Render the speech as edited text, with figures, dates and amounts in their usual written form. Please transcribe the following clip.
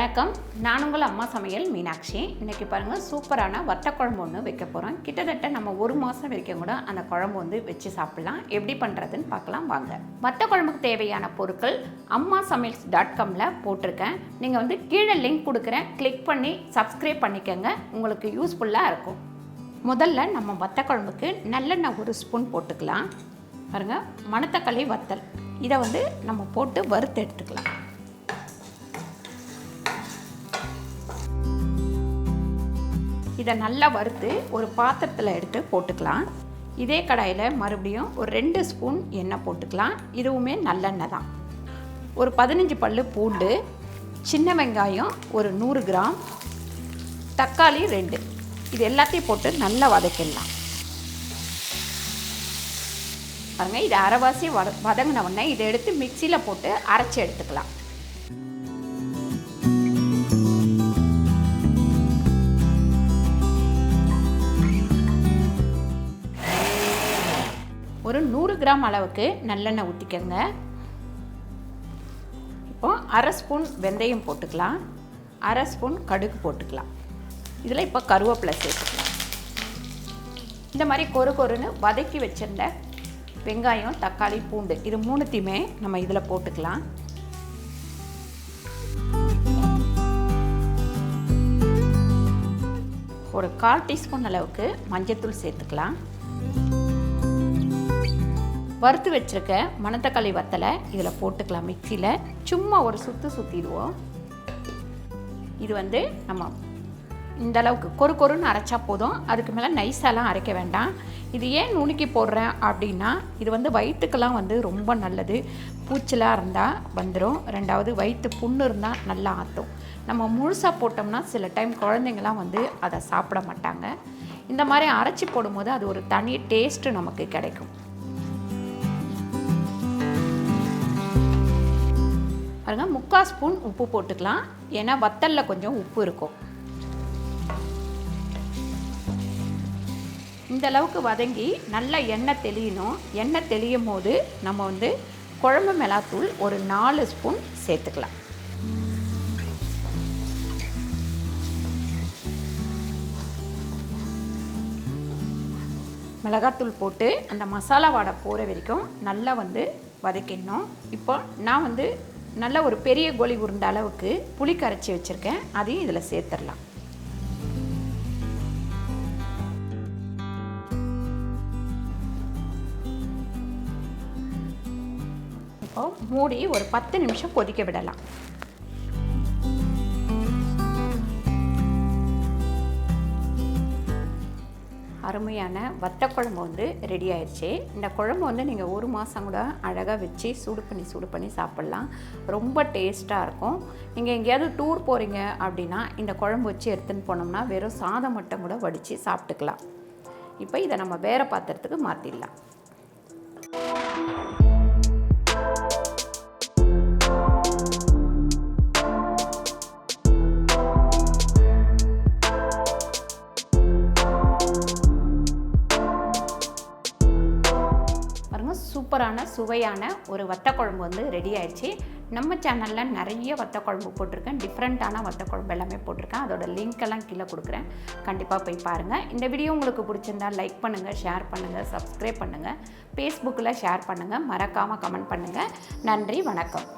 வணக்கம். நான் உங்கள் அம்மா சமையல் மீனாட்சி. இன்றைக்கி பாருங்கள், சூப்பரான வத்த குழம்பு ஒன்று வைக்க போகிறோம். கிட்டத்தட்ட நம்ம 1 மாதம் வரைக்கும் கூட அந்த குழம்பு வந்து வச்சு சாப்பிட்லாம். எப்படி பண்ணுறதுன்னு பார்க்கலாம் வாங்க. வத்த குழம்புக்கு தேவையான பொருட்கள் ammasamayal.comல போட்டிருக்கேன். நீங்கள் வந்து கீழே லிங்க் கொடுக்குறேன், கிளிக் பண்ணி சப்ஸ்கிரைப் பண்ணிக்கோங்க. உங்களுக்கு யூஸ்ஃபுல்லாக இருக்கும். முதல்ல நம்ம வத்த குழம்புக்கு நல்லெண்ணெய் 1 ஸ்பூன் போட்டுக்கலாம். பாருங்கள், மணத்தக்காளி வத்தல் இதை வந்து நம்ம போட்டு வறுத்து எடுத்துக்கலாம். இதை நல்லா வறுத்து ஒரு பாத்திரத்தில் எடுத்து போட்டுக்கலாம். இதே கடாயில் மறுபடியும் ஒரு 2 ஸ்பூன் எண்ணெய் போட்டுக்கலாம். இதுவுமே நல்லெண்ணெய் தான். ஒரு 15 பல்லு பூண்டு, சின்ன வெங்காயம் ஒரு 100 கிராம், தக்காளி 2, இது எல்லாத்தையும் போட்டு நல்லா வதக்கிடலாம். பாருங்கள், இது அரைவாசி வதங்கின உடனே இதை எடுத்து மிக்சியில் போட்டு அரைச்சி எடுத்துக்கலாம். ஒரு 100 கிராம் அளவுக்கு நல்லெண்ணெய் ஊற்றிக்கங்க. இப்போ அரை ஸ்பூன் வெந்தயம் போட்டுக்கலாம், அரை ஸ்பூன் கடுகு போட்டுக்கலாம். இதில் இப்போ கருவேப்பிலை சேர்த்துக்கலாம். இந்த மாதிரி கொருன்னு வதக்கி வச்சிருந்த வெங்காயம், தக்காளி, பூண்டு இது 3த்தையுமே நம்ம இதில் போட்டுக்கலாம். ஒரு 1/4 டீஸ்பூன் அளவுக்கு மஞ்சள்தூள் சேர்த்துக்கலாம். வறுத்து வச்சுருக்க மணத்தக்காளி வத்தலை இதில் போட்டுக்கலாம். மிக்சியில் சும்மா ஒரு சுற்றிடுவோம். இது வந்து நம்ம இந்த அளவுக்கு கொருன்னு அரைச்சா போதும். அதுக்கு மேலே நைஸாலாம் அரைக்க வேண்டாம். இது ஏன் நுணுக்கி போடுறேன் அப்படின்னா, இது வந்து வயிற்றுக்கெல்லாம் வந்து ரொம்ப நல்லது. பூச்சலாக இருந்தால் வந்துடும். 2வது வயிற்று புண்ணு இருந்தால் நல்லா ஆற்றும். நம்ம முழுசாக போட்டோம்னா சில டைம் குழந்தைங்களாம் வந்து அதை சாப்பிட மாட்டாங்க. இந்த மாதிரி அரைச்சி போடும்போது அது ஒரு தனி டேஸ்ட்டு நமக்கு கிடைக்கும். பாருங்கள், 3/4 ஸ்பூன் உப்பு போட்டுக்கலாம். ஏன்னா வத்தலில் கொஞ்சம் உப்பு இருக்கும். இந்த அளவுக்கு வதங்கி நல்லா எண்ணெய் தெளியணும். எண்ணெய் தெளியும் போது நம்ம வந்து குழம்பு மிளகாத்தூள் ஒரு 4 ஸ்பூன் சேர்த்துக்கலாம். மிளகாத்தூள் போட்டு அந்த மசாலா வாடை போகிற வரைக்கும் நல்லா வந்து வதக்கிடணும். இப்போ நான் வந்து நல்ல ஒரு பெரிய கோலி உருண்ட அளவுக்கு புளி கரைச்சி வச்சுருக்கேன். அதையும் இதில் சேர்த்துடலாம். இப்போ மூடி ஒரு 10 நிமிஷம் கொதிக்க விடலாம். அருமையான வத்த குழம்பு வந்து ரெடி ஆயிடுச்சு. இந்த குழம்பு வந்து நீங்கள் 1 மாதம் கூட அழகாக வச்சு சூடு பண்ணி சாப்பிட்லாம். ரொம்ப டேஸ்ட்டாக இருக்கும். நீங்கள் எங்கேயாவது டூர் போகிறீங்க அப்படின்னா இந்த குழம்பு வச்சு எடுத்துன்னு போனோம்னா வெறும் சாதம் மட்டும் கூட வடித்து சாப்பிட்டுக்கலாம். இப்போ இதை நம்ம வேறு பாத்திரத்துக்கு மாற்றிடலாம். சூப்பரான சுவையான ஒரு வத்த குழம்பு வந்து ரெடி ஆயிடுச்சு. நம்ம சேனலில் நிறைய வத்த குழம்பு போட்டிருக்கேன். டிஃப்ரெண்ட்டான வத்த குழம்பு எல்லாமே போட்டிருக்கேன். அதோட லிங்க்கெல்லாம் கீழே கொடுக்குறேன். கண்டிப்பாக போய் பாருங்கள். இந்த வீடியோ உங்களுக்கு பிடிச்சிருந்தால் லைக் பண்ணுங்கள், ஷேர் பண்ணுங்கள், சப்ஸ்கிரைப் பண்ணுங்கள், ஃபேஸ்புக்கில் ஷேர் பண்ணுங்கள், மறக்காமல் கமெண்ட் பண்ணுங்கள். நன்றி, வணக்கம்.